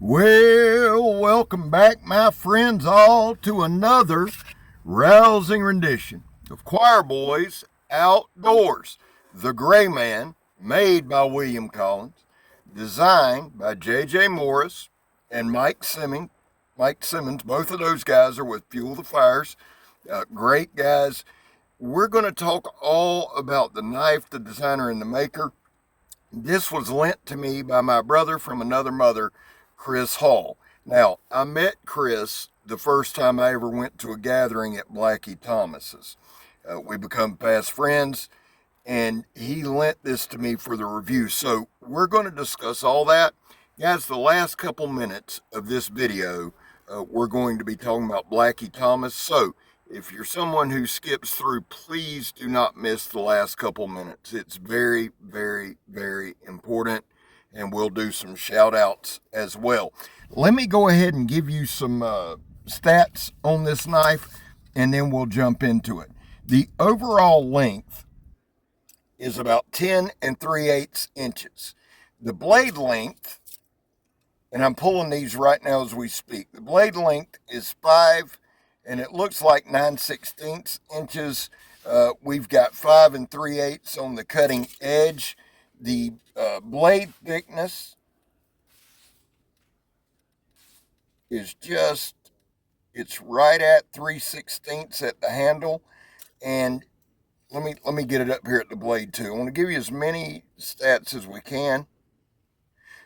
Well, welcome back, my friends, all to another rousing rendition of Choir Boys Outdoors. The Gray Man, made by William Collins, designed by J.J. Morris and Mike Simmons. Both of those guys are with Fuel the Fires. Great guys. We're going to talk all about the knife, the designer, and the maker. This was lent to me by my brother from another mother, Chris Hall. Now, I met Chris the first time I ever went to a gathering at Blackie Thomas's. We become fast friends, and he lent this to me for the review. So we're going to discuss all that. Guys, the last couple minutes of this video, we're going to be talking about Blackie Thomas. So if you're someone who skips through, please do not miss the last couple minutes. It's very, very, very important. And we'll do some shout outs as well. Let me go ahead and give you some stats on this knife, and then we'll jump into it. The overall length is about 10 3/8 inches. The blade length, and I'm pulling these right now as we speak, the blade length is 5, and it looks like 9/16 inches. We've got 5 3/8 on the cutting edge. The blade thickness is it's right at 3/16 at the handle. And let me get it up here at the blade too. I want to give you as many stats as we can.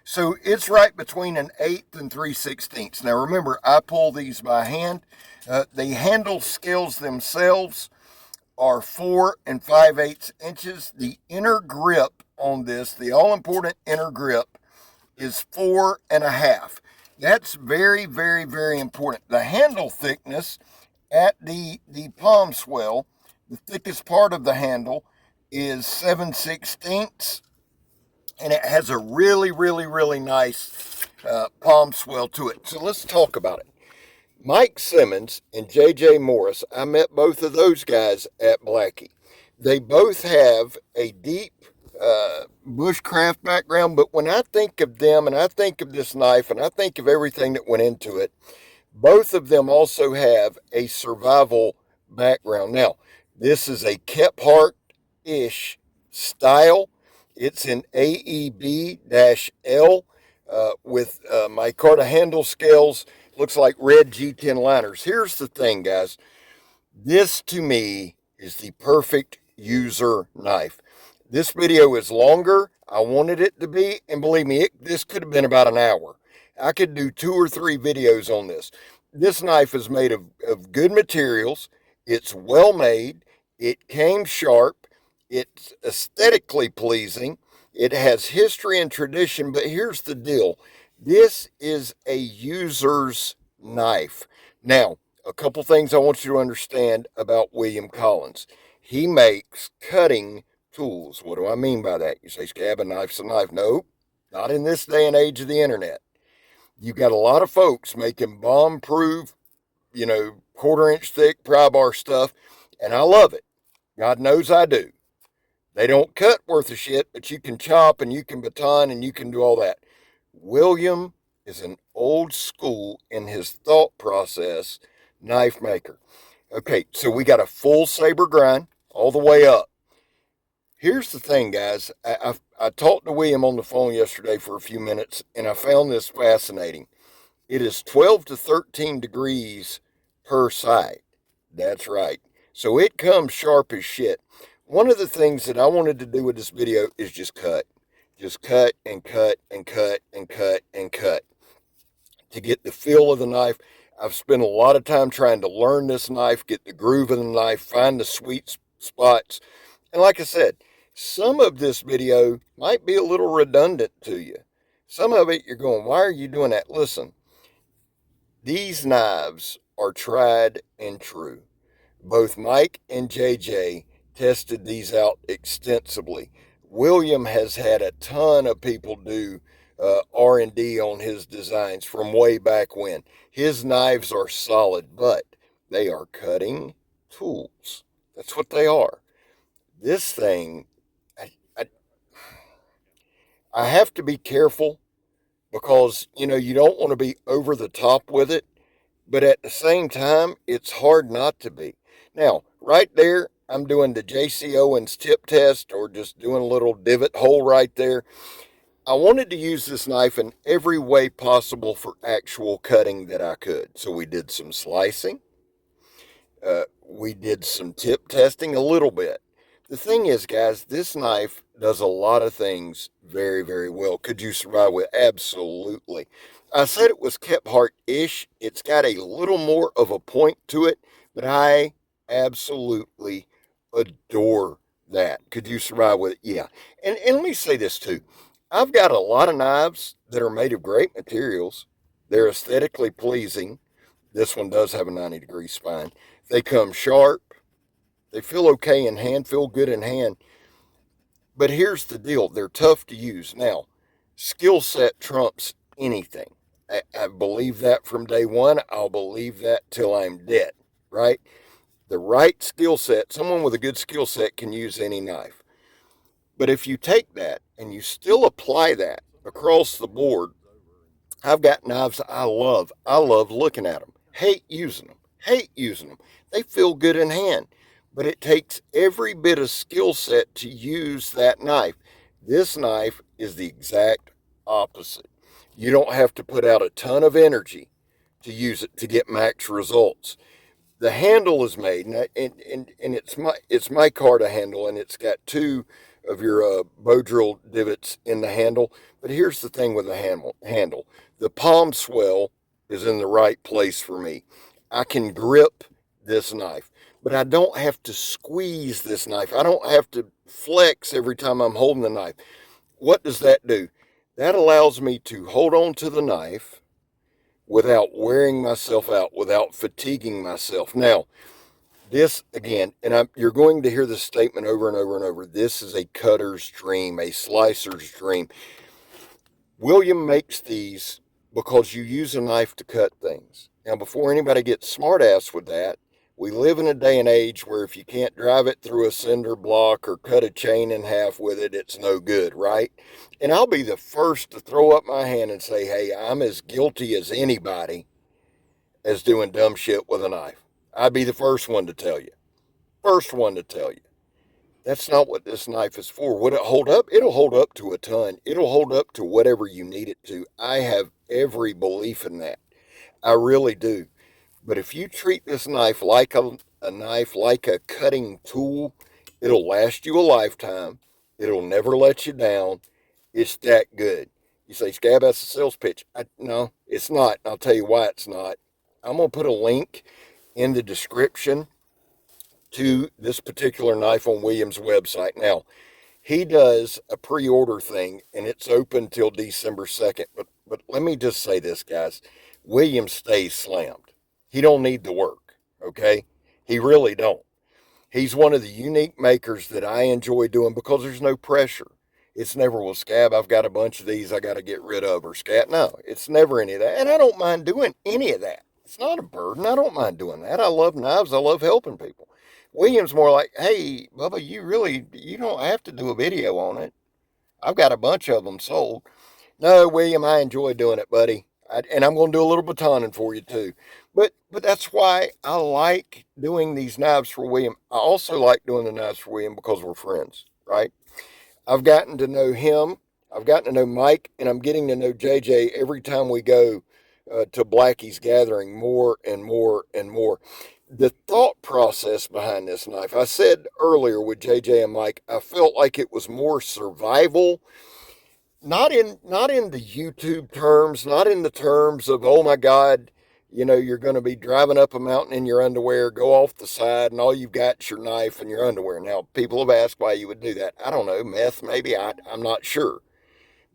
So it's right between an 1/8 and 3/16. Now remember, I pull these by hand. The handle scales themselves are 4 5/8 inches. The inner grip on this, the all-important inner grip, is 4.5. That's very, very, very important. The handle thickness at the palm swell, the thickest part of the handle, is 7/16, and it has a really, really, really nice palm swell to it. So let's talk about it. Mike Simmons and J.J. Morris, I met both of those guys at Blackie. They both have a deep bushcraft background, but when I think of them and I think of this knife and I think of everything that went into it, both of them also have a survival background. Now, this is a KEPHART-ISH style. It's an AEB-L with micarta handle scales. Looks like red G10 liners. Here's the thing, guys. This, to me, is the perfect user knife. This video is longer. I wanted it to be, and believe me, this could have been about an hour. I could do 2 or 3 videos on this. This knife is made of good materials. It's well made. It came sharp. It's aesthetically pleasing. It has history and tradition, but here's the deal. This is a user's knife. Now, a couple things I want you to understand about William Collins. He makes cutting tools. What do I mean by that? You say, Scab, a knife's a knife. No, not in this day and age of the internet. You've got a lot of folks making bomb-proof, 1/4-inch thick pry bar stuff, and I love it. God knows I do. They don't cut worth a shit, but you can chop and you can baton and you can do all that. William is an old school in his thought process knife maker. Okay, so we got a full saber grind all the way up. Here's the thing, guys. I talked to William on the phone yesterday for a few minutes, and I found this fascinating. It is 12 to 13 degrees per side. That's right. So it comes sharp as shit. One of the things that I wanted to do with this video is just cut. Just cut and cut and cut and cut and cut to get the feel of the knife. I've spent a lot of time trying to learn this knife, get the groove of the knife, find the sweet spots. And like I said, some of this video might be a little redundant to you. Some of it you're going, why are you doing that? Listen, these knives are tried and true. Both Mike and JJ tested these out extensively. William has had a ton of people do R&D on his designs from way back when. His knives are solid, but they are cutting tools. That's what they are. This thing, I have to be careful because, you know, you don't want to be over the top with it, but at the same time, it's hard not to be. Now, right there, I'm doing the JC Owens tip test, or just doing a little divot hole right there. I wanted to use this knife in every way possible for actual cutting that I could. So we did some slicing. We did some tip testing a little bit. The thing is, guys, this knife does a lot of things very, very well. Could you survive with? Absolutely. I said it was KEPHART-ISH. It's got a little more of a point to it, but I absolutely adore that. Could you survive with it? Yeah. And let me say this too. I've got a lot of knives that are made of great materials. They're aesthetically pleasing. This one does have a 90-degree spine. They come sharp. They feel okay in hand, feel good in hand. But here's the deal. They're tough to use. Now, skill set trumps anything. I believe that from day one. I'll believe that till I'm dead, right? The right skill set, someone with a good skill set can use any knife. But if you take that and you still apply that across the board, I've got knives I love. I love looking at them. Hate using them. Hate using them. They feel good in hand. But it takes every bit of skill set to use that knife. This knife is the exact opposite. You don't have to put out a ton of energy to use it to get max results. The handle is made, and it's my Carta handle, and it's got two of your bow drill divots in the handle. But here's the thing with the handle. The palm swell is in the right place for me. I can grip this knife, but I don't have to squeeze this knife. I don't have to flex every time I'm holding the knife. What does that do? That allows me to hold on to the knife without wearing myself out, without fatiguing myself. Now, this again, and you're going to hear this statement over and over and over. This is a cutter's dream, a slicer's dream. William makes these because you use a knife to cut things. Now, before anybody gets smart ass with that, we live in a day and age where if you can't drive it through a cinder block or cut a chain in half with it, it's no good, right? And I'll be the first to throw up my hand and say, hey, I'm as guilty as anybody as doing dumb shit with a knife. I'd be the first one to tell you. First one to tell you. That's not what this knife is for. Would it hold up? It'll hold up to a ton. It'll hold up to whatever you need it to. I have every belief in that. I really do. But if you treat this knife like a knife, like a cutting tool, it'll last you a lifetime. It'll never let you down. It's that good. You say, Scab, that's a sales pitch. No, it's not. I'll tell you why it's not. I'm going to put a link in the description to this particular knife on William's website. Now, he does a pre-order thing, and it's open till December 2nd. But let me just say this, guys. William stays slammed. He don't need the work, okay? He really don't. He's one of the unique makers that I enjoy doing because there's no pressure. It's never, well, Scab, I've got a bunch of these I got to get rid of, or Scab. No, it's never any of that. And I don't mind doing any of that. It's not a burden. I don't mind doing that. I love knives. I love helping people. William's more like, hey, Bubba, you don't have to do a video on it. I've got a bunch of them sold. No, William, I enjoy doing it, buddy. And I'm going to do a little batoning for you too. But that's why I like doing these knives for William. I also like doing the knives for William because we're friends, right? I've gotten to know him. I've gotten to know Mike, and I'm getting to know JJ every time we go to Blackie's gathering more and more and more. The thought process behind this knife, I said earlier with JJ and Mike, I felt like it was more survival. Not in the YouTube terms, not in the terms of, oh my God, you know, you're going to be driving up a mountain in your underwear, go off the side, and all you've got is your knife and your underwear. Now, people have asked why you would do that. I don't know, meth maybe, I'm not sure.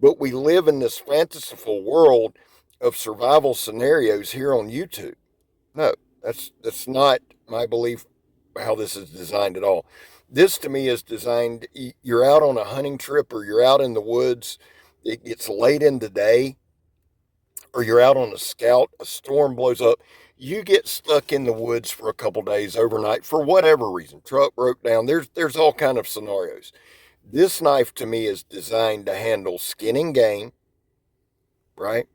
But we live in this fanciful world of survival scenarios here on YouTube. No, that's not my belief how this is designed at all. This to me is designed, you're out on a hunting trip or you're out in the woods, it gets late in the day, or you're out on a scout, a storm blows up, you get stuck in the woods for a couple days overnight for whatever reason, truck broke down, there's all kind of scenarios. This knife to me is designed to handle skin and game, right?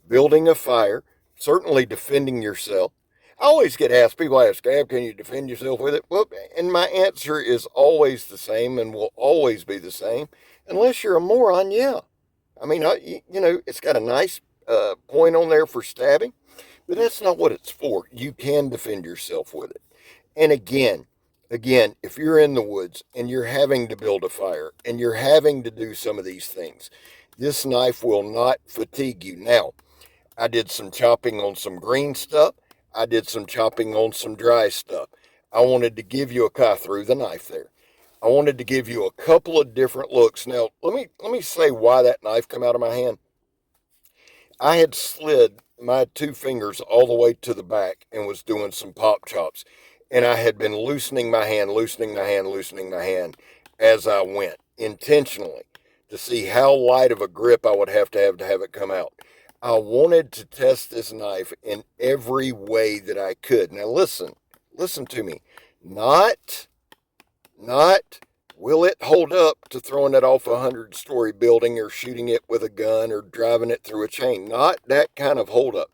Building a fire, certainly defending yourself. I always get asked, people ask, Gab, can you defend yourself with it? Well, and my answer is always the same and will always be the same. Unless you're a moron, yeah. I mean, it's got a nice point on there for stabbing, but that's not what it's for. You can defend yourself with it. And again, if you're in the woods and you're having to build a fire and you're having to do some of these things, this knife will not fatigue you. Now, I did some chopping on some green stuff. I did some chopping on some dry stuff. I wanted to give you I threw the knife there. I wanted to give you a couple of different looks. Now, let me say why that knife come out of my hand. I had slid my two fingers all the way to the back and was doing some pop chops. And I had been loosening my hand as I went intentionally to see how light of a grip I would have to have it come out. I wanted to test this knife in every way that I could. Now listen to me. Not will it hold up to throwing it off a 100-story building or shooting it with a gun or driving it through a chain. Not that kind of hold up,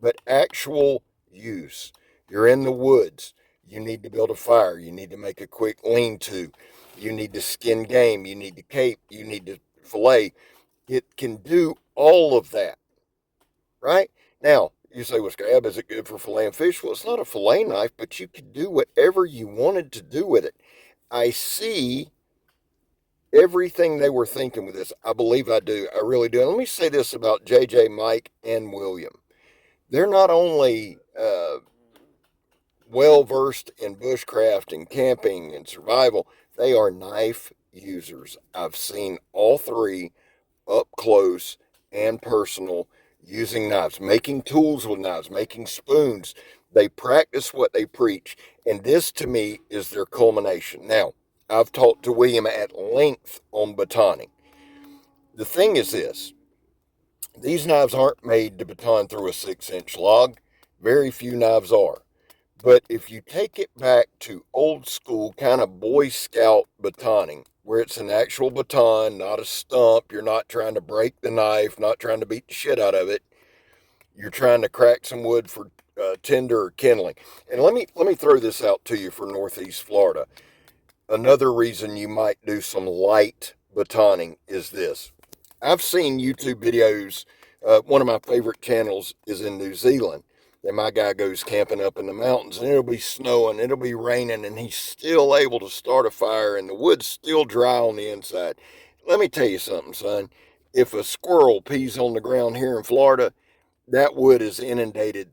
but actual use. You're in the woods. You need to build a fire. You need to make a quick lean-to. You need to skin game. You need to cape. You need to fillet. It can do all of that, right? Now, you say, well, Scab, is it good for filleting fish? Well, it's not a fillet knife, but you can do whatever you wanted to do with it. I see everything they were thinking with this. I believe I do. I really do. And let me say this about JJ, Mike, and William. They're not only well versed in bushcraft and camping and survival, they are knife users. I've seen all three up close and personal using knives, making tools with knives, making spoons. They practice what they preach. And this to me is their culmination. Now, I've talked to William at length on batoning. The thing is this, these knives aren't made to baton through a 6-inch log. Very few knives are. But if you take it back to old school kind of Boy Scout batoning, where it's an actual baton, not a stump, you're not trying to break the knife, not trying to beat the shit out of it, you're trying to crack some wood for tinder or kindling. And let me throw this out to you for Northeast Florida. Another reason you might do some light batoning is this. I've seen YouTube videos. One of my favorite channels is in New Zealand. And my guy goes camping up in the mountains, and it'll be snowing, it'll be raining, and he's still able to start a fire, and the wood's still dry on the inside. Let me tell you something, son. If a squirrel pees on the ground here in Florida, that wood is inundated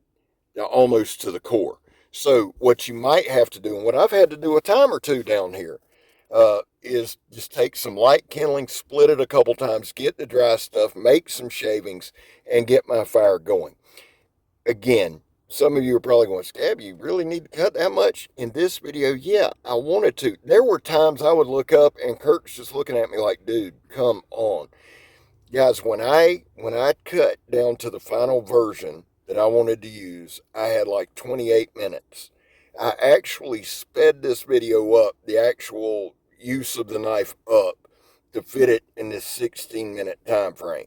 almost to the core. So what you might have to do, and what I've had to do a time or two down here, is just take some light kindling, split it a couple times, get the dry stuff, make some shavings, and get my fire going. Again, some of you are probably going, Scab, you really need to cut that much in this video? Yeah, I wanted to. There were times I would look up and Kirk's just looking at me like, dude, come on. Guys, when I cut down to the final version that I wanted to use, I had like 28 minutes. I actually sped this video up, the actual use of the knife up, to fit it in this 16-minute time frame.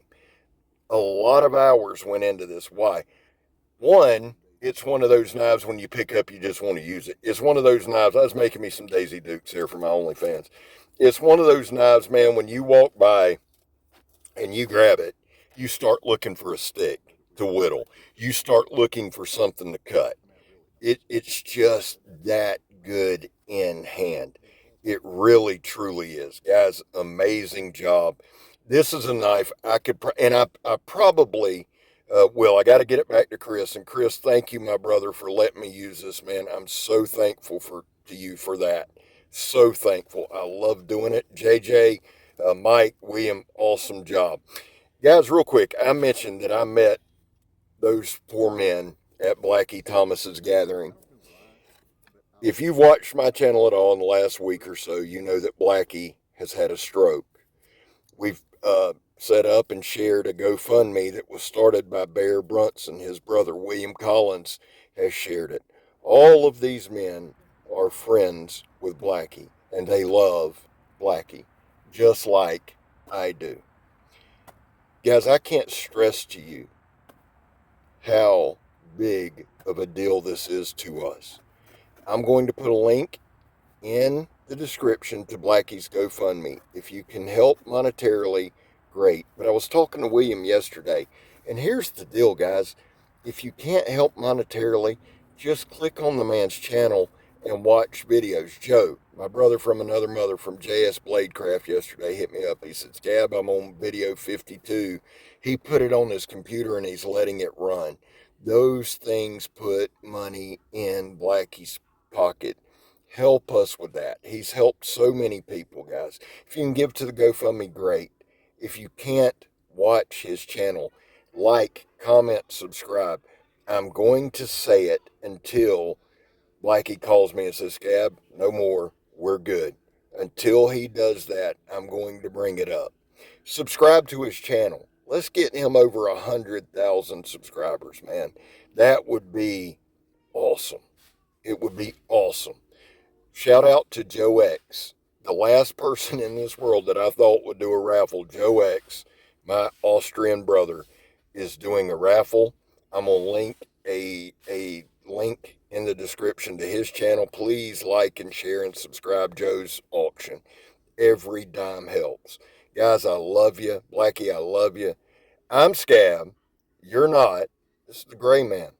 A lot of hours went into this. Why? One, it's one of those knives when you pick up, you just want to use it. It's one of those knives. I was making me some Daisy Dukes here for my OnlyFans. It's one of those knives, man, when you walk by and you grab it, you start looking for a stick to whittle. You start looking for something to cut. It's just that good in hand. It really, truly is. Guys, amazing job. This is a knife I could, and I probably will. I got to get it back to Chris. And Chris, thank you, my brother, for letting me use this, man. I'm so thankful to you for that. So thankful. I love doing it. JJ, Mike, William, awesome job. Guys, real quick, I mentioned that I met those 4 men at Blackie Thomas's gathering. If you've watched my channel at all in the last week or so, you know that Blackie has had a stroke. We've set up and shared a GoFundMe that was started by Bear Brunson. His brother William Collins has shared it. All of these men are friends with Blackie, and they love Blackie just like I do. Guys, I can't stress to you how big of a deal this is to us. I'm going to put a link in the description to Blackie's GoFundMe. If you can help monetarily, great. But I was talking to William yesterday, and here's the deal, guys. If you can't help monetarily, just click on the man's channel and watch videos. Joe, my brother from another mother from JS Bladecraft yesterday hit me up. He said, Scab, I'm on video 52. He put it on his computer and he's letting it run. Those things put money in Blackie's pocket. Help us with that. He's helped so many people, guys. If you can give to the GoFundMe, great. If you can't, watch his channel. Like, comment, subscribe. I'm going to say it until Blackie calls me and says, Scab, no more. We're good. Until he does that, I'm going to bring it up. Subscribe to his channel. Let's get him over 100,000 subscribers, man. That would be awesome. It would be awesome. Shout out to Joe X, the last person in this world that I thought would do a raffle. Joe X, my Austrian brother, is doing a raffle. I'm going to link a link in the description to his channel. Please like and share and subscribe Joe's auction. Every dime helps. Guys, I love you. Blackie, I love you. I'm Scab. You're not. This is the Gray Man.